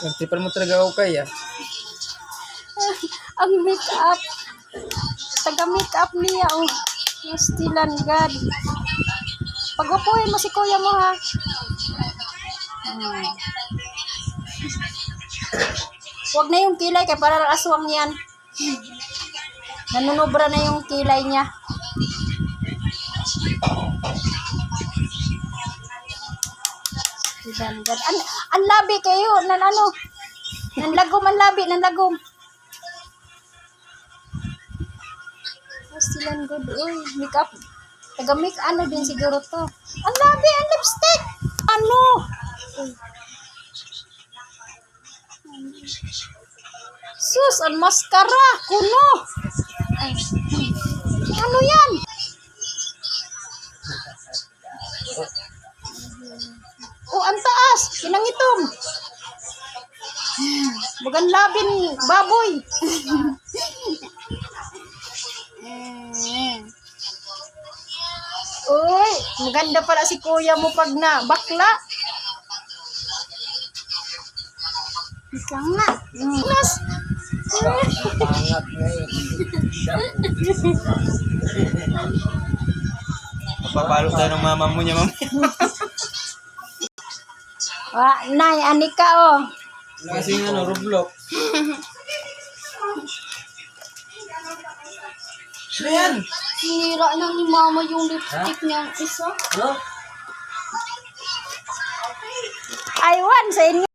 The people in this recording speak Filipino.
Nagtipan mo talaga okay ah. Ang make-up. Taga-make-up niya, oh. Stilan God. Pag-upuin mo si kuya mo, ha? Huwag na yung kilay, kaya parang aswang yan. Nanunubra na yung kilay niya. Stilan God. Ang labi kayo, nanlagom ang labi, nanlagom. Stilan God, uy, make-up. Taga-make ano din siguro to. Ang labi, ang lipstick. Ano? Sus, ang mascara. Kuno. Ay. Ano yan? Oh, ang taas. Pinangitom. Bagan labin, baboy. Uy, maganda pala si kuya mo pag na bakla. Ika nga. Nas. Angat ngayon. Mapapalo tayo ng mama mo niya, mama. Nay, anika, oh. Kasi nga, Roblox. Ano yan? Sinira na ni mama yung lipstick niya. Isa. No? Aywan sa inyo.